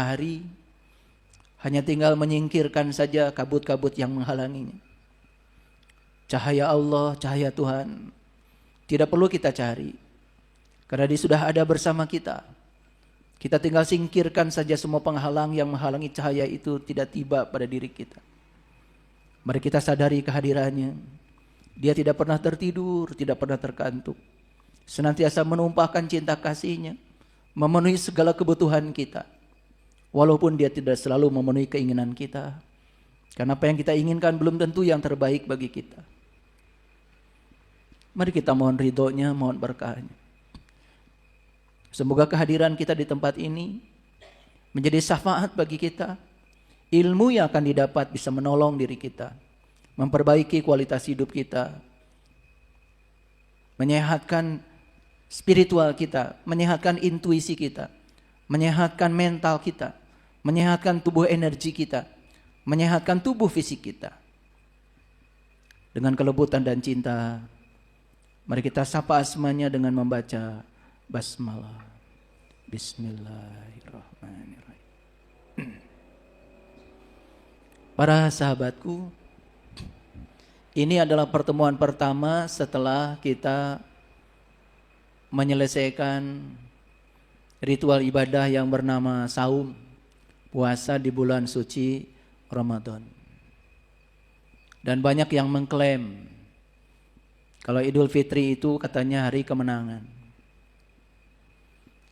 hari, hanya tinggal menyingkirkan saja kabut-kabut yang menghalanginya. Cahaya Allah, cahaya Tuhan tidak perlu kita cari, karena Dia sudah ada bersama kita. Kita tinggal singkirkan saja semua penghalang yang menghalangi cahaya itu tidak tiba pada diri kita. Mari kita sadari kehadirannya. Dia tidak pernah tertidur, tidak pernah terkantuk. Senantiasa menumpahkan cinta kasih-Nya, memenuhi segala kebutuhan kita. Walaupun Dia tidak selalu memenuhi keinginan kita. Karena apa yang kita inginkan belum tentu yang terbaik bagi kita. Mari kita mohon ridho-Nya, mohon berkah-Nya. Semoga kehadiran kita di tempat ini menjadi syafaat bagi kita. Ilmu yang akan didapat bisa menolong diri kita, memperbaiki kualitas hidup kita, menyehatkan spiritual kita, menyehatkan intuisi kita, menyehatkan mental kita, menyehatkan tubuh energi kita, menyehatkan tubuh fisik kita. Dengan kelebutan dan cinta, mari kita sapa asmanya dengan membaca basmalah. Bismillahirrahmanirrahim. Para sahabatku, ini adalah pertemuan pertama setelah kita menyelesaikan ritual ibadah yang bernama saum, puasa di bulan suci Ramadan. Dan banyak yang mengklaim kalau Idul Fitri itu katanya hari kemenangan.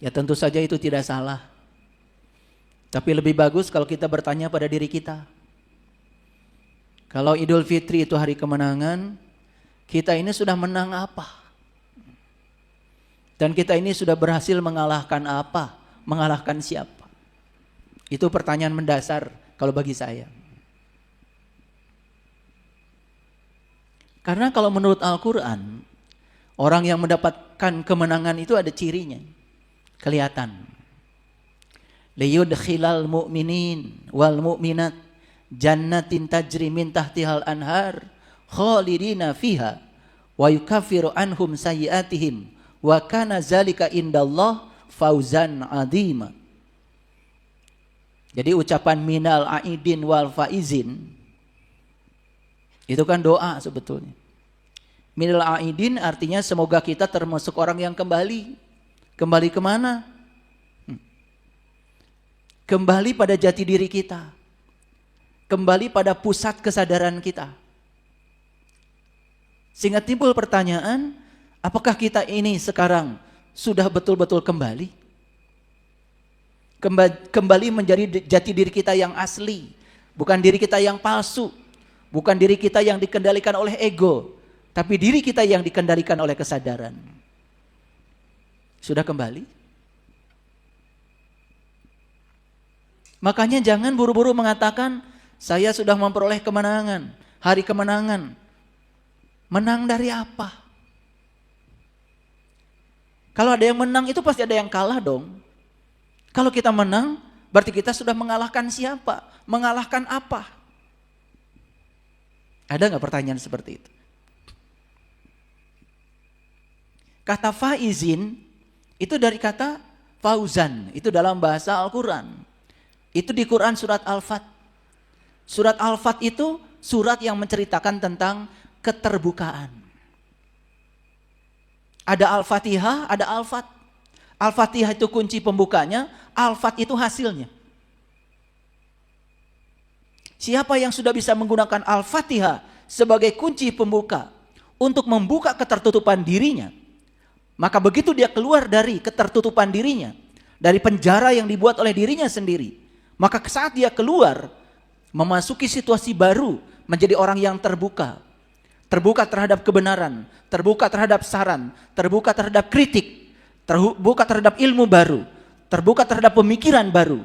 Ya tentu saja itu tidak salah. Tapi lebih bagus kalau kita bertanya pada diri kita. Kalau Idul Fitri itu hari kemenangan, kita ini sudah menang apa? Dan kita ini sudah berhasil mengalahkan apa? Mengalahkan siapa? Itu pertanyaan mendasar kalau bagi saya. Karena kalau menurut Al-Quran, orang yang mendapatkan kemenangan itu ada cirinya. Kelihatan. Liyudkhilal mu'minin wal mu'minat jannatin tajri min tahtihal anhar khalidina fiha wa yukaffiru anhum sayyiatihim wa kana zalika indallah fauzan azima. Jadi ucapan minal aidin wal faizin itu kan doa sebetulnya. Minal aidin artinya semoga kita termasuk orang yang kembali. Kembali kemana? Kembali pada jati diri kita. Kembali pada pusat kesadaran kita. Sehingga timbul pertanyaan, apakah kita ini sekarang sudah betul-betul kembali? Kembali menjadi jati diri kita yang asli. Bukan diri kita yang palsu. Bukan diri kita yang dikendalikan oleh ego. Tapi diri kita yang dikendalikan oleh kesadaran. Sudah kembali? Makanya jangan buru-buru mengatakan saya sudah memperoleh kemenangan, hari kemenangan. Menang dari apa? Kalau ada yang menang itu pasti ada yang kalah dong. Kalau kita menang berarti kita sudah mengalahkan siapa? Mengalahkan apa? Ada nggak pertanyaan seperti itu? Kata faizin itu dari kata fauzan, itu dalam bahasa Al-Quran. Itu di Quran surat Al-Fat. Surat Al-Fat itu surat yang menceritakan tentang keterbukaan. Ada Al-Fatihah, ada Al-Fat. Al-Fatihah itu kunci pembukanya, Al-Fat itu hasilnya. Siapa yang sudah bisa menggunakan Al-Fatihah sebagai kunci pembuka untuk membuka ketertutupan dirinya, maka begitu dia keluar dari ketertutupan dirinya, dari penjara yang dibuat oleh dirinya sendiri, maka saat dia keluar, memasuki situasi baru, menjadi orang yang terbuka. Terbuka terhadap kebenaran, terbuka terhadap saran, terbuka terhadap kritik, terbuka terhadap ilmu baru, terbuka terhadap pemikiran baru,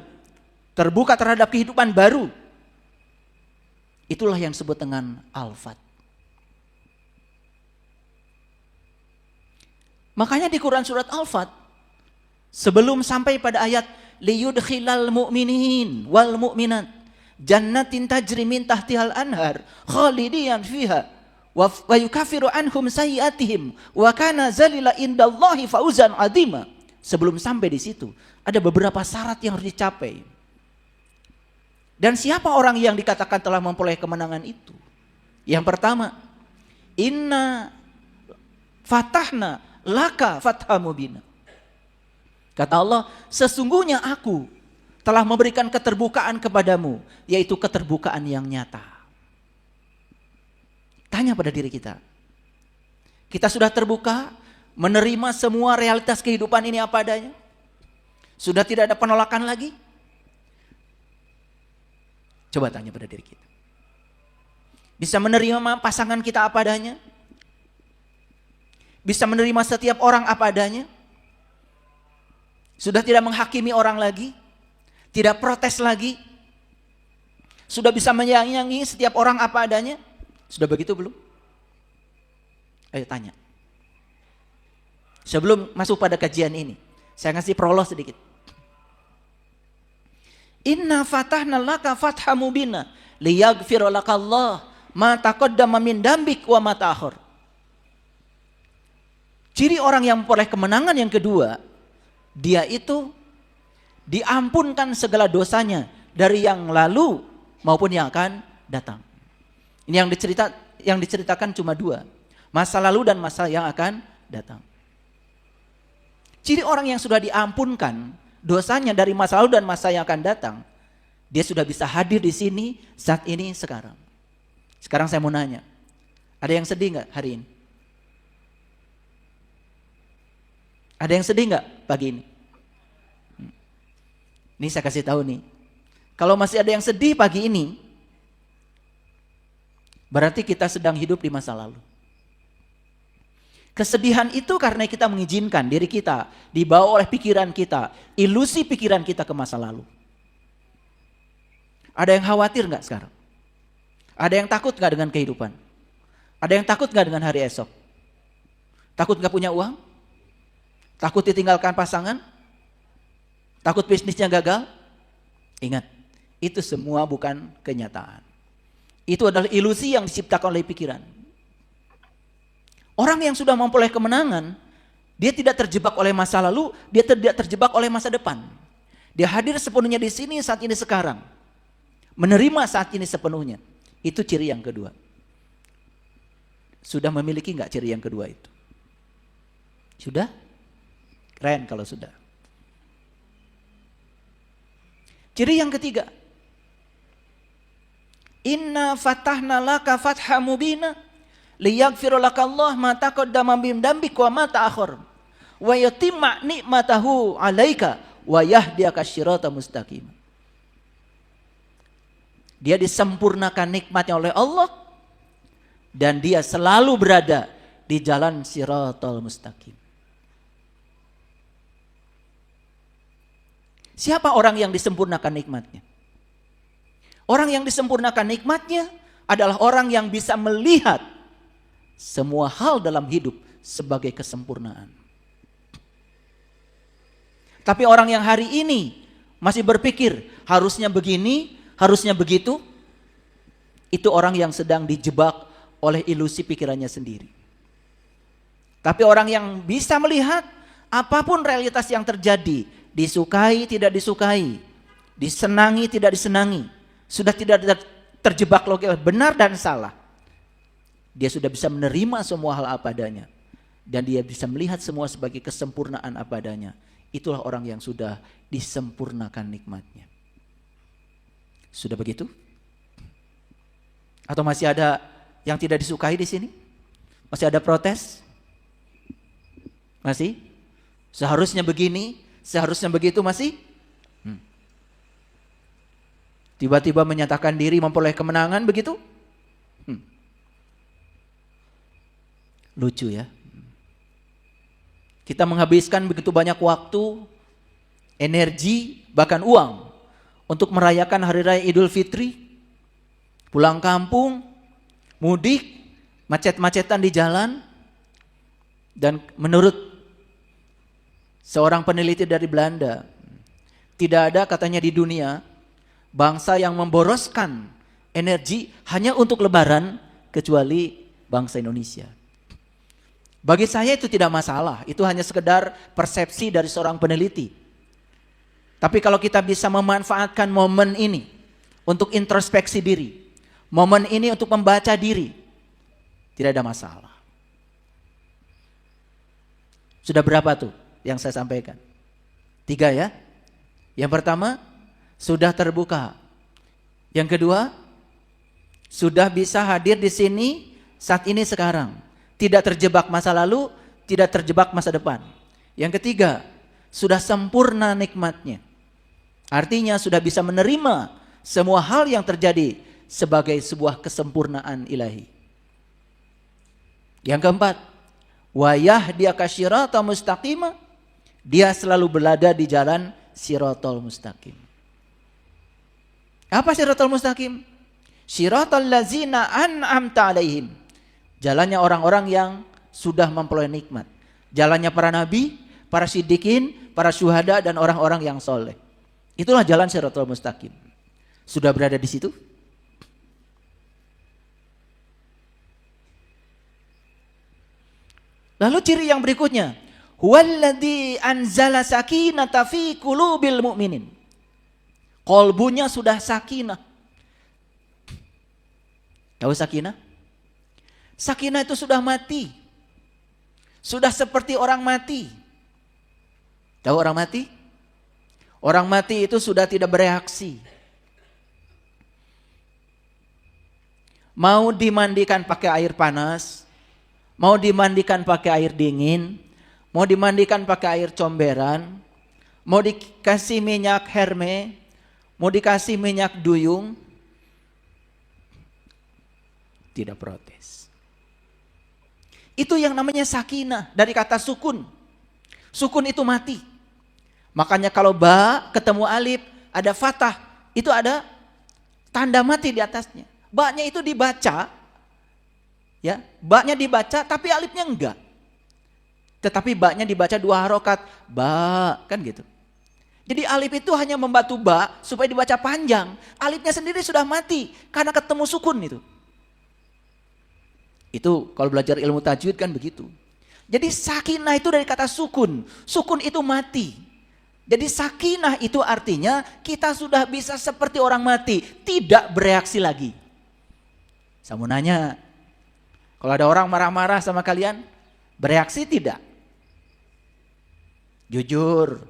terbuka terhadap kehidupan baru. Itulah yang disebut dengan Al-Fat. Makanya di Quran surat Al-Fat, sebelum sampai pada ayat liyudkhilal mu'minin wal mu'minat jannatin tajri min tahtihal anhar khalidiyan fiha wa yukaffiru anhum sayyiatihim wa kana zalila indallahi fauzan azima. Sebelum sampai di situ, ada beberapa syarat yang harus dicapai. Dan siapa orang yang dikatakan telah memperoleh kemenangan itu? Yang pertama, inna fatahna laka fathah mubina. Kata Allah, sesungguhnya aku telah memberikan keterbukaan kepadamu, yaitu keterbukaan yang nyata. Tanya pada diri kita. Kita sudah terbuka, menerima semua realitas kehidupan ini apa adanya? Sudah tidak ada penolakan lagi? Coba tanya pada diri kita. Bisa menerima pasangan kita apa adanya? Bisa menerima setiap orang apa adanya? Sudah tidak menghakimi orang lagi? Tidak protes lagi? Sudah bisa menyayangi setiap orang apa adanya? Sudah begitu belum? Ayo tanya. Sebelum masuk pada kajian ini, saya ngasih prolog sedikit. Inna fatahna laka fathah mubina liyaghfira lakallah ma taqaddama min dambik wa ma ta'akhir. Ciri orang yang memperoleh kemenangan yang kedua, dia itu diampunkan segala dosanya dari yang lalu maupun yang akan datang. Ini yang diceritakan cuma dua, masa lalu dan masa yang akan datang. Ciri orang yang sudah diampunkan dosanya dari masa lalu dan masa yang akan datang, dia sudah bisa hadir di sini saat ini sekarang. Sekarang saya mau nanya, ada yang sedih nggak hari ini? Ada yang sedih nggak pagi ini? Ini saya kasih tahu nih, kalau masih ada yang sedih pagi ini, berarti kita sedang hidup di masa lalu. Kesedihan itu karena kita mengizinkan diri kita dibawa oleh pikiran kita, ilusi pikiran kita ke masa lalu. Ada yang khawatir nggak sekarang? Ada yang takut nggak dengan kehidupan? Ada yang takut nggak dengan hari esok? Takut nggak punya uang? Takut ditinggalkan pasangan? Takut bisnisnya gagal? Ingat, itu semua bukan kenyataan. Itu adalah ilusi yang diciptakan oleh pikiran. Orang yang sudah memperoleh kemenangan, dia tidak terjebak oleh masa lalu, dia tidak terjebak oleh masa depan. Dia hadir sepenuhnya di sini saat ini sekarang. Menerima saat ini sepenuhnya. Itu ciri yang kedua. Sudah memiliki nggak ciri yang kedua itu? Sudah? Keren kalau sudah. Ciri yang ketiga. Inna fatahna laka fathah mubina liyaghfira lakallah ma taqaddama min dambik wa ma ta'akhir wa yatimma ni'matahu 'alaika wa yahdiyaka siratan mustaqim. Dia disempurnakan nikmatnya oleh Allah dan dia selalu berada di jalan siratal mustaqim. Siapa orang yang disempurnakan nikmatnya? Orang yang disempurnakan nikmatnya adalah orang yang bisa melihat semua hal dalam hidup sebagai kesempurnaan. Tapi orang yang hari ini masih berpikir harusnya begini, harusnya begitu, itu orang yang sedang dijebak oleh ilusi pikirannya sendiri. Tapi orang yang bisa melihat apapun realitas yang terjadi, disukai, tidak disukai, disenangi, tidak disenangi, sudah tidak terjebak logika benar dan salah. Dia sudah bisa menerima semua hal apa adanya. Dan dia bisa melihat semua sebagai kesempurnaan apa adanya. Itulah orang yang sudah disempurnakan nikmatnya. Sudah begitu? Atau masih ada yang tidak disukai di sini? Masih ada protes? Masih? Seharusnya begini, seharusnya begitu masih? Tiba-tiba menyatakan diri memperoleh kemenangan begitu? Lucu ya. Kita menghabiskan begitu banyak waktu, energi, bahkan uang untuk merayakan hari raya Idul Fitri, pulang kampung, mudik, macet-macetan di jalan. Dan menurut seorang peneliti dari Belanda, tidak ada katanya di dunia bangsa yang memboroskan energi hanya untuk lebaran kecuali bangsa Indonesia. Bagi saya itu tidak masalah, itu hanya sekedar persepsi dari seorang peneliti. Tapi kalau kita bisa memanfaatkan momen ini untuk introspeksi diri. Momen ini untuk membaca diri. Tidak ada masalah. Sudah berapa tuh yang saya sampaikan? 3 ya. Yang pertama, sudah terbuka. Yang kedua, sudah bisa hadir di sini saat ini sekarang. Tidak terjebak masa lalu, tidak terjebak masa depan. Yang ketiga, sudah sempurna nikmatnya. Artinya sudah bisa menerima semua hal yang terjadi sebagai sebuah kesempurnaan ilahi. Yang keempat, wa yahdiyaka siratan mustaqima, dia selalu berada di jalan siratal mustaqim. Apa siratal mustaqim? Siratal ladzina an'amta alaihim. Jalannya orang-orang yang sudah memperoleh nikmat. Jalannya para nabi, para siddiqin, para syuhada dan orang-orang yang soleh. Itulah jalan siratal mustaqim. Sudah berada di situ? Lalu ciri yang berikutnya, huwallazi anzala sakinata fi qulubil mu'minin. Kolbunya sudah sakinah. Tahu sakinah? Sakinah itu sudah mati. Sudah seperti orang mati. Tahu orang mati? Orang mati itu sudah tidak bereaksi. Mau dimandikan pakai air panas, mau dimandikan pakai air dingin, mau dimandikan pakai air comberan, mau dikasih minyak herme, mau dikasih minyak duyung, tidak protes. Itu yang namanya sakinah, dari kata sukun. Sukun itu mati. Makanya kalau ba ketemu alif, ada fathah, itu ada tanda mati di atasnya. Ba-nya itu dibaca, ya, ba-nya dibaca tapi alifnya enggak. Tetapi ba-nya dibaca 2 harokat, ba, kan gitu. Jadi alif itu hanya membantu ba supaya dibaca panjang. Alifnya sendiri sudah mati karena ketemu sukun itu. Itu kalau belajar ilmu tajwid kan begitu. Jadi sakinah itu dari kata sukun. Sukun itu mati. Jadi sakinah itu artinya kita sudah bisa seperti orang mati, tidak bereaksi lagi. Saya mau nanya, kalau ada orang marah-marah sama kalian, bereaksi tidak? Jujur.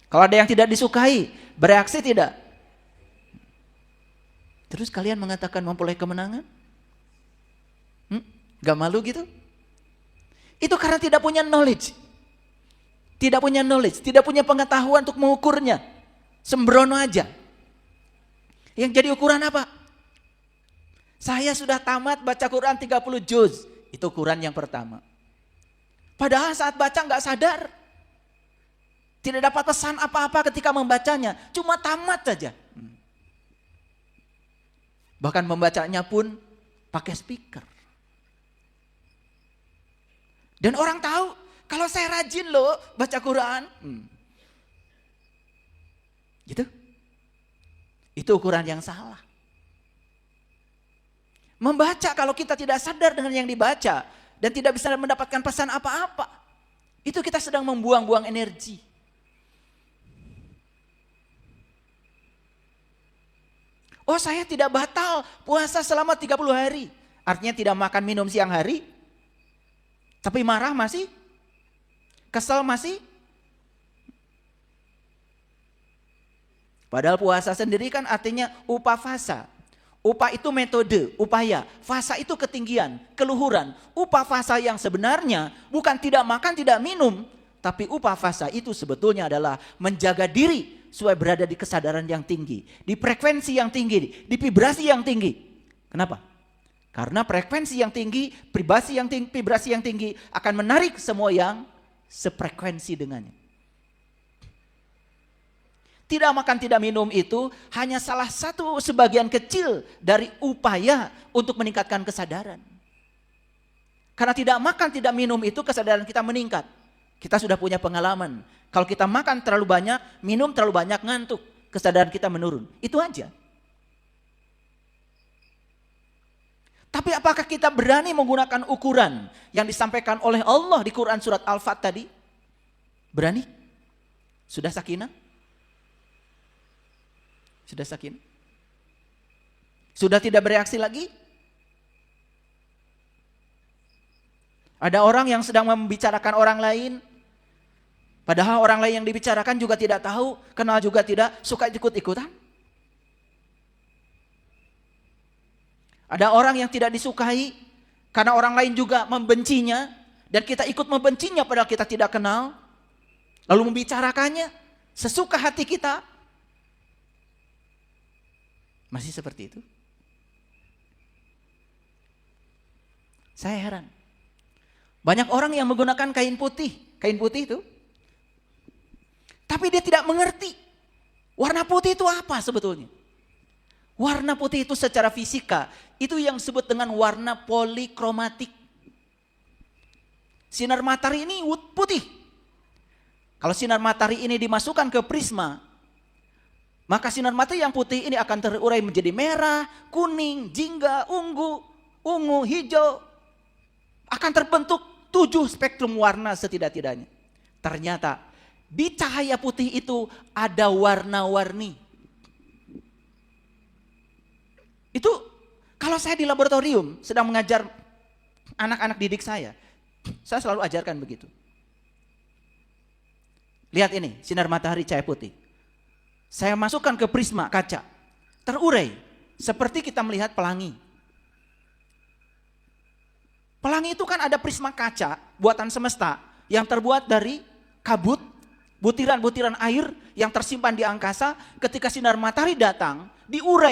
Kalau ada yang tidak disukai, bereaksi tidak? Terus kalian mengatakan memperoleh kemenangan? Gak malu gitu? Itu karena tidak punya knowledge. Tidak punya knowledge, tidak punya pengetahuan untuk mengukurnya. Sembrono aja. Yang jadi ukuran apa? Saya sudah tamat baca Quran 30 juz. Itu ukuran yang pertama. Padahal saat baca gak sadar. Tidak dapat pesan apa-apa ketika membacanya. Cuma tamat saja. Bahkan membacanya pun pakai speaker. Dan orang tahu, kalau saya rajin loh baca Quran. Gitu. Itu ukuran yang salah. Membaca kalau kita tidak sadar dengan yang dibaca. Dan tidak bisa mendapatkan pesan apa-apa. Itu kita sedang membuang-buang energi. Oh, saya tidak batal puasa selama 30 hari. Artinya tidak makan minum siang hari. Tapi marah masih? Kesel masih? Padahal puasa sendiri kan artinya upafasa. Upah itu metode, upaya. Fasa itu ketinggian, keluhuran. Upah fasa yang sebenarnya bukan tidak makan, tidak minum. Tapi upah fasa itu sebetulnya adalah menjaga diri supaya berada di kesadaran yang tinggi. Di frekuensi yang tinggi, di vibrasi yang tinggi. Kenapa? Karena frekuensi yang tinggi, vibrasi yang tinggi akan menarik semua yang sefrekuensi dengannya. Tidak makan, tidak minum itu hanya salah satu sebagian kecil dari upaya untuk meningkatkan kesadaran. Karena tidak makan, tidak minum itu kesadaran kita meningkat. Kita sudah punya pengalaman. Kalau kita makan terlalu banyak, minum terlalu banyak, ngantuk. Kesadaran kita menurun. Itu aja. Tapi apakah kita berani menggunakan ukuran yang disampaikan oleh Allah di Quran surat Al-Fat tadi? Berani? Sudah sakinah? Sudah sakinah? Sudah tidak bereaksi lagi? Ada orang yang sedang membicarakan orang lain, padahal orang lain yang dibicarakan juga tidak tahu, kenal juga tidak, suka ikut-ikutan. Ada orang yang tidak disukai, karena orang lain juga membencinya, dan kita ikut membencinya padahal kita tidak kenal, lalu membicarakannya sesuka hati kita. Masih seperti itu? Saya heran. Banyak orang yang menggunakan kain putih itu, tapi dia tidak mengerti warna putih itu apa sebetulnya. Warna putih itu secara fisika, itu yang disebut dengan warna polikromatik. Sinar matahari ini putih. Kalau sinar matahari ini dimasukkan ke prisma, maka sinar matahari yang putih ini akan terurai menjadi merah, kuning, jingga, ungu, hijau. Akan terbentuk 7 spektrum warna setidak-tidaknya. Ternyata di cahaya putih itu ada warna-warni. Itu kalau saya di laboratorium sedang mengajar anak-anak didik saya selalu ajarkan begitu. Lihat ini, sinar matahari cahaya putih. Saya masukkan ke prisma kaca, terurai seperti kita melihat pelangi. Pelangi itu kan ada prisma kaca buatan semesta yang terbuat dari kabut, butiran-butiran air yang tersimpan di angkasa. Ketika sinar matahari datang, diurai